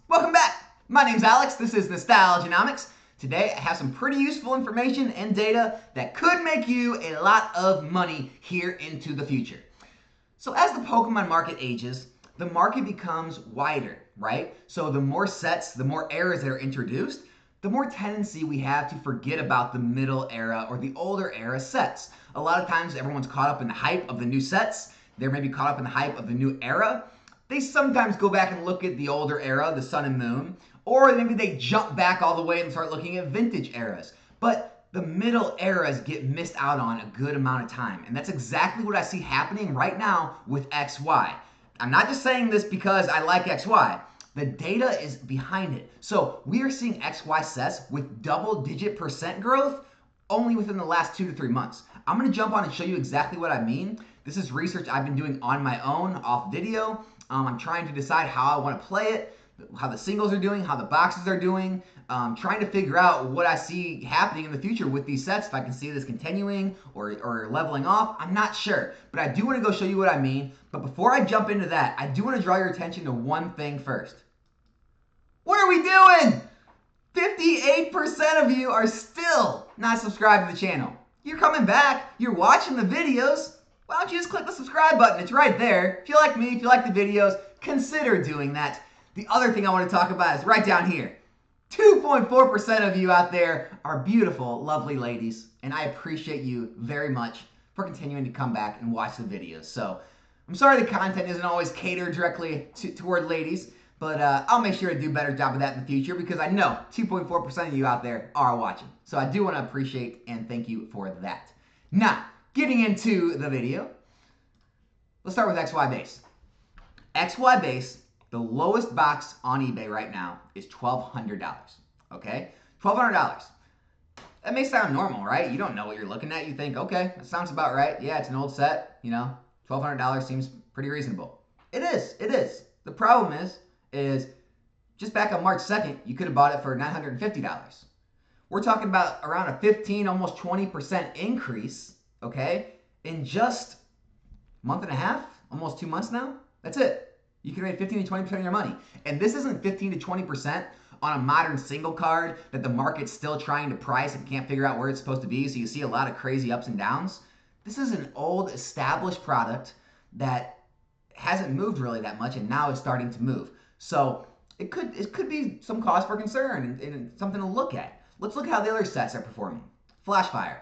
Welcome back! My name's Alex, this is Nostalgianomics. Today I have some pretty useful information and data that could make you a lot of money here into the future. So as the Pokemon market ages, the market becomes wider, right? So the more sets, the more eras that are introduced, the more tendency we have to forget about the middle era or the older era sets. A lot of times everyone's caught up in the hype of the new sets. They're maybe caught up in the hype of the new era. They sometimes go back and look at the older era, the Sun and Moon, or maybe they jump back all the way and start looking at vintage eras. But the middle eras get missed out on a good amount of time. And that's exactly what I see happening right now with XY. I'm not just saying this because I like XY. The data is behind it. So we are seeing XY sets with double-digit % growth only within the last 2 to 3 months. I'm going to jump on and show you exactly what I mean. This is research I've been doing on my own, off video. I'm trying to decide how I want to play it, how the singles are doing, how the boxes are doing, trying to figure out what I see happening in the future with these sets, if I can see this continuing or leveling off. I'm not sure, but I do want to go show you what I mean. But before I jump into that, I do want to draw your attention to one thing first. What are we doing? 58% of you are still not subscribed to the channel. You're coming back, you're watching the videos. Why don't you just click the subscribe button? It's right there. If you like me, if you like the videos, consider doing that. The other thing I want to talk about is right down here. 2.4% of you out there are beautiful, lovely ladies, and I appreciate you very much for continuing to come back and watch the videos. So I'm sorry the content isn't always catered directly toward ladies, but I'll make sure to do a better job of that in the future because I know 2.4% of you out there are watching. So I do want to appreciate and thank you for that. Now, getting into the video, let's start with XY Base. XY Base, the lowest box on eBay right now is $1,200, okay? $1,200. That may sound normal, right? You don't know what you're looking at. You think, okay, that sounds about right. Yeah, it's an old set, you know, $1,200 seems pretty reasonable. It is, it is. The problem is just back on March 2nd, you could have bought it for $950. We're talking about around a 15, almost 20% increase, okay, in just a month and a half, almost 2 months now. That's it. You can make 15 to 20% of your money. And this isn't 15 to 20% on a modern single card that the market's still trying to price and can't figure out where it's supposed to be. So you see a lot of crazy ups and downs. This is an old established product that hasn't moved really that much and now is starting to move. So it could be some cause for concern and something to look at. Let's look at how the other sets are performing. Flashfire.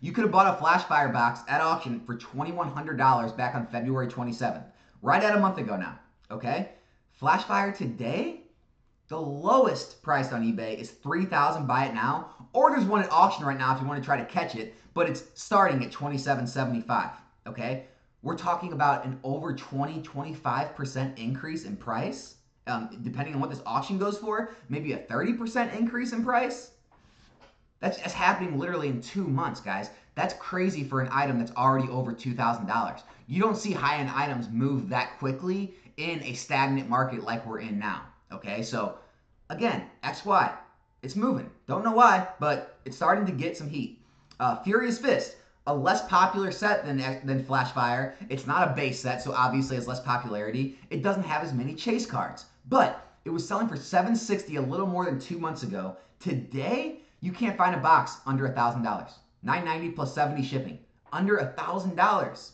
You could have bought a Flashfire box at auction for $2,100 back on February 27th. Right at a month ago now, okay? Flashfire today, the lowest priced on eBay is $3,000, buy it now. Or there's one at auction right now if you want to try to catch it, but it's starting at $27.75, okay? We're talking about an over 20-25% increase in price, depending on what this auction goes for, maybe a 30% increase in price. That's happening literally in 2 months, guys. That's crazy for an item that's already over $2,000. You don't see high-end items move that quickly in a stagnant market like we're in now, okay? So, again, XY, it's moving. Don't know why, but it's starting to get some heat. Furious Fist, a less popular set than Flashfire. It's not a base set, so obviously it has less popularity. It doesn't have as many chase cards, but it was selling for $760 a little more than 2 months ago. Today, you can't find a box under $1,000. $990 plus 70 shipping. Under $1,000.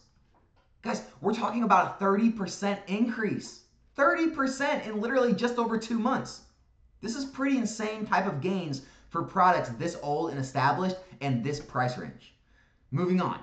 Guys, we're talking about a 30% increase. 30% in literally just over 2 months. This is pretty insane type of gains for products this old and established and this price range. Moving on.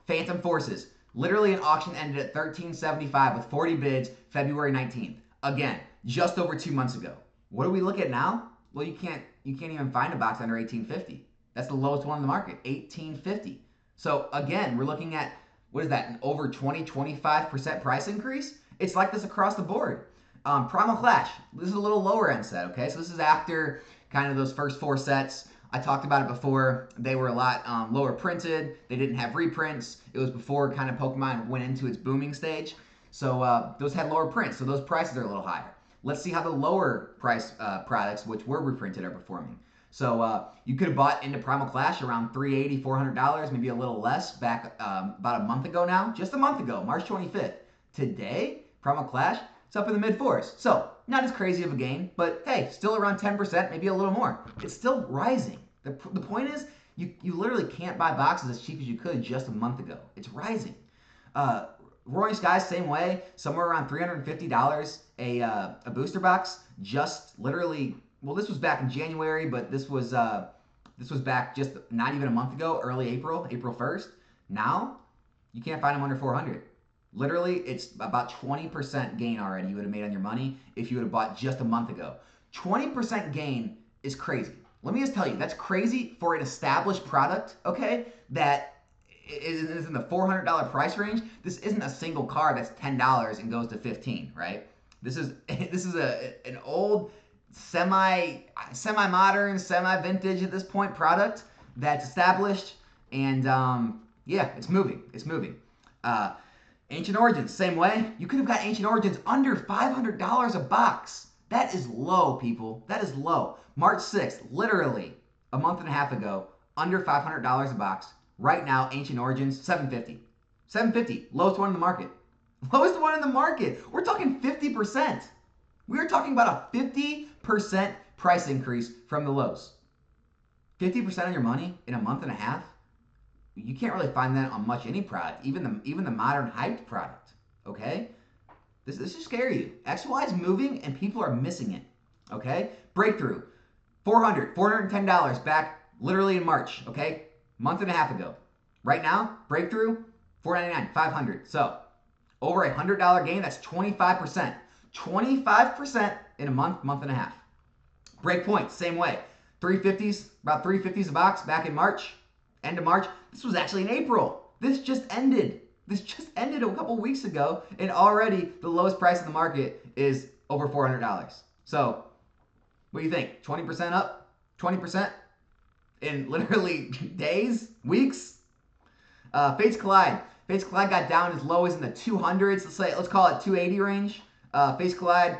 Phantom Forces. Literally an auction ended at $1,375 with 40 bids February 19th. Again, just over 2 months ago. What do we look at now? Well, you can't even find a box under $1,850. That's the lowest one in the market, $1,850. So again, we're looking at, what is that, an over 20-25% price increase? It's like this across the board. Primal Clash, this is a little lower end set, okay? So this is after kind of those first 4 sets. I talked about it before. They were a lot lower printed. They didn't have reprints. It was before kind of Pokemon went into its booming stage. So those had lower prints, so those prices are a little higher. Let's see how the lower price products, which were reprinted, are performing. So you could have bought into Primal Clash around $380, $400, maybe a little less back about a month ago now. Just a month ago, March 25th. Today, Primal Clash, It's up in the mid 4s. So not as crazy of a gain, but hey, still around 10%, maybe a little more. It's still rising. The point is, you literally can't buy boxes as cheap as you could just a month ago. It's rising. Roaring Skies, same way, somewhere around $350 a booster box. Just literally, well, this was back in January, but this was back just not even a month ago, early April 1st. Now, you can't find them under 400. Literally, it's about 20% gain already you would have made on your money if you would have bought just a month ago. 20% gain is crazy. Let me just tell you, that's crazy for an established product, okay, that is in the $400 price range. This isn't a single card that's $10 and goes to $15, right? This is an old semi-modern, semi-vintage at this point product that's established, and yeah, it's moving. It's moving. Ancient Origins, same way. You could have got Ancient Origins under $500 a box. That is low, people. That is low. March 6th, literally a month and a half ago, under $500 a box. Right now, Ancient Origins, $750. $750, lowest one in the market. Lowest one in the market. We're talking 50%. We're talking about a 50% price increase from the lows. 50% of your money in a month and a half? You can't really find that on much any product, even the modern hyped product, okay? This should scare you. XY is moving and people are missing it, okay? Breakthrough, $410 back literally in March, okay? Month and a half ago. Right now, Breakthrough, $499, $500. So, over a $100 gain, that's 25%. 25% in a month and a half. Breakpoint, same way. $350s, about $350s a box back in March, end of March. This was actually in April. This just ended. This just ended a couple weeks ago, and already the lowest price in the market is over $400. So, what do you think? 20% up? 20% in literally days, weeks? Fates Collide. Fates Collide got down as low as in the 200s. Let's call it 280 range. Fates Collide,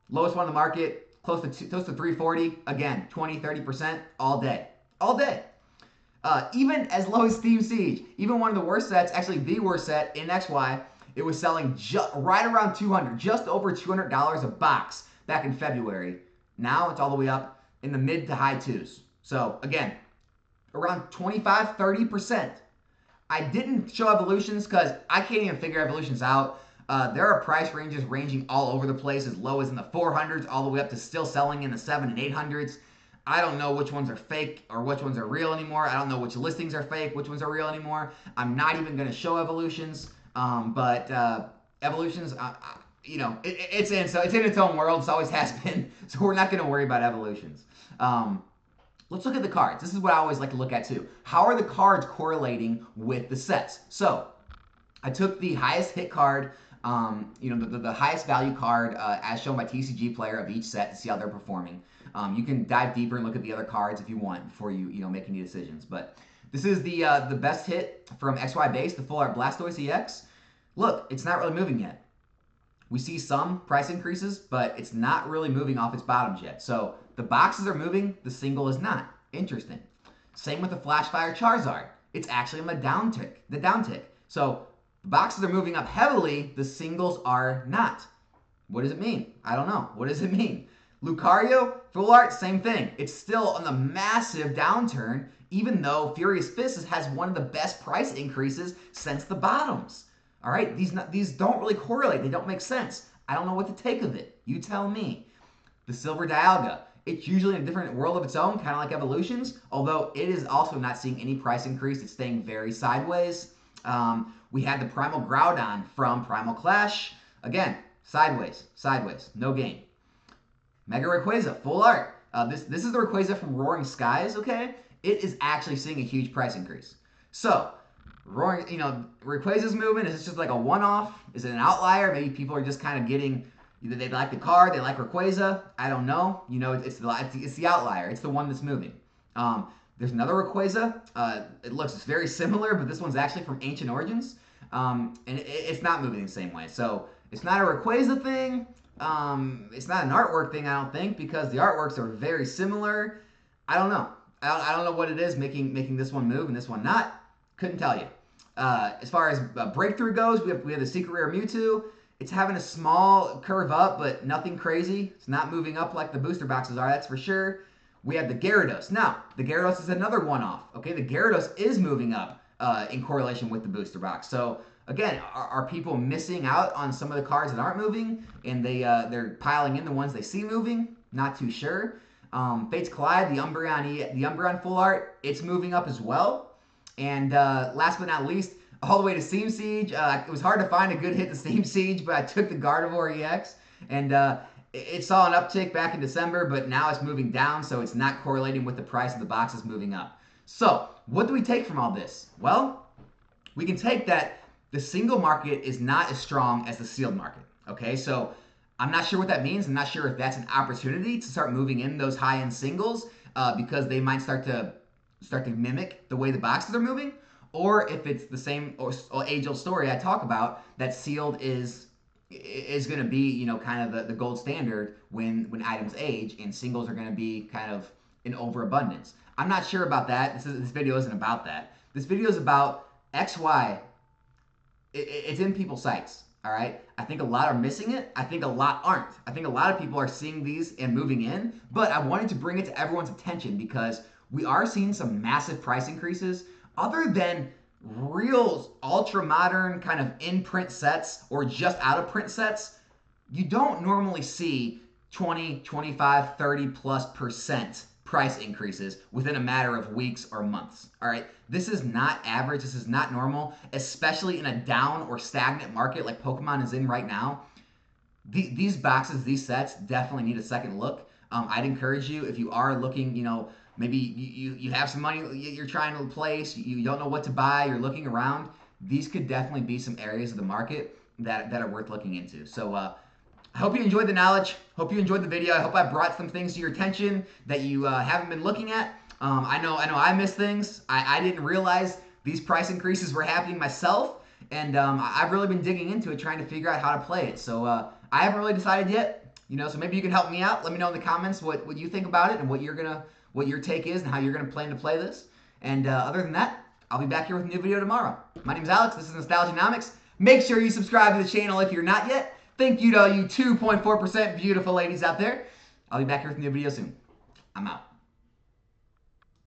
lowest one in the market, close to 340. Again, 20-30% all day. All day. Even as low as Steam Siege, even one of the worst sets, actually the worst set in XY, it was selling right around 200, just over $200 a box back in February. Now it's all the way up in the mid to high twos. So again, around 25-30%. I didn't show evolutions because I can't even figure evolutions out. There are price ranges ranging all over the place, as low as in the 400s all the way up to still selling in the 700s and 800s. I don't know which ones are fake or which ones are real anymore. I don't know which listings are fake, which ones are real anymore. I'm not even going to show evolutions, but evolutions, you know, it's in its own world. It always has been, so we're not going to worry about evolutions. Let's look at the cards. This is what I always like to look at too. How are the cards correlating with the sets? So I took the highest hit card, you know, the highest value card as shown by TCG Player of each set to see how they're performing. You can dive deeper and look at the other cards if you want before you make any decisions. But this is the best hit from XY Base, the Full Art Blastoise EX. Look, it's not really moving yet. We see some price increases, but it's not really moving off its bottoms yet. So the boxes are moving, the single is not. Interesting. Same with the Flashfire Charizard. It's actually on the downtick. So the boxes are moving up heavily, the singles are not. What does it mean? I don't know. What does it mean? Lucario, Full Art, same thing. It's still on the massive downturn, even though Furious Fist has one of the best price increases since the bottoms. All right, these don't really correlate. They don't make sense. I don't know what to take of it. You tell me. The Silver Dialga. It's usually in a different world of its own, kind of like Evolutions, although it is also not seeing any price increase. It's staying very sideways. We had the Primal Groudon from Primal Clash. Again, sideways, no gain. Mega Rayquaza, Full Art. This is the Rayquaza from Roaring Skies, okay? It is actually seeing a huge price increase. So, Rayquaza's movement, is this just like a one-off? Is it an outlier? Maybe people are just kind of getting, either they like the card, they like Rayquaza. I don't know. You know, it's the outlier. It's the one that's moving. There's another Rayquaza. It looks very similar, but this one's actually from Ancient Origins. And it's not moving the same way. So, it's not a Rayquaza thing. It's not an artwork thing, I don't think, because the artworks are very similar. I don't know. I don't know what it is making this one move and this one not. Couldn't tell you. As far as Breakthrough goes, we have the Secret Rare Mewtwo. It's having a small curve up, but nothing crazy. It's not moving up like the booster boxes are, that's for sure. We have the Gyarados. Now, the Gyarados is another one-off. Okay, the Gyarados is moving up in correlation with the booster box. So again, are people missing out on some of the cards that aren't moving, and they're piling in the ones they see moving? Not too sure. Fates Collide, the Umbreon full art, it's moving up as well. And last but not least, all the way to Steam Siege. It was hard to find a good hit to Steam Siege, but I took the Gardevoir EX, and it saw an uptick back in December, but now it's moving down, so it's not correlating with the price of the boxes moving up. So what do we take from all this? Well, we can take that the single market is not as strong as the sealed market. Okay, so I'm not sure what that means. I'm not sure if that's an opportunity to start moving in those high-end singles because they might start to mimic the way the boxes are moving, or if it's the same or age-old story I talk about, that sealed is going to be, you know, kind of the gold standard when items age, and singles are going to be kind of in overabundance. I'm not sure about that. This video isn't about that. This video is about XY. It's in people's sights. All right. I think a lot are missing it. I think a lot aren't. I think a lot of people are seeing these and moving in, but I wanted to bring it to everyone's attention because we are seeing some massive price increases other than real ultra modern kind of in print sets or just out of print sets. You don't normally see 20, 25, 30+% price increases within a matter of weeks or months. All right. This is not average. This is not normal, especially in a down or stagnant market like Pokemon is in right now. These boxes, these sets definitely need a second look. I'd encourage you, if you are looking, you know, maybe you have some money you're trying to place, you don't know what to buy, you're looking around, these could definitely be some areas of the market that are worth looking into. So I hope you enjoyed the knowledge. Hope you enjoyed the video. I hope I brought some things to your attention that you haven't been looking at. I know I missed things. I didn't realize these price increases were happening myself, and I've really been digging into it, trying to figure out how to play it. So I haven't really decided yet. You know, so maybe you can help me out. Let me know in the comments what you think about it and what your take is and how you're gonna plan to play this. And other than that, I'll be back here with a new video tomorrow. My name is Alex. This is Nostalgianomics. Make sure you subscribe to the channel if you're not yet. Thank you to all you 2.4% beautiful ladies out there. I'll be back here with a new video soon. I'm out.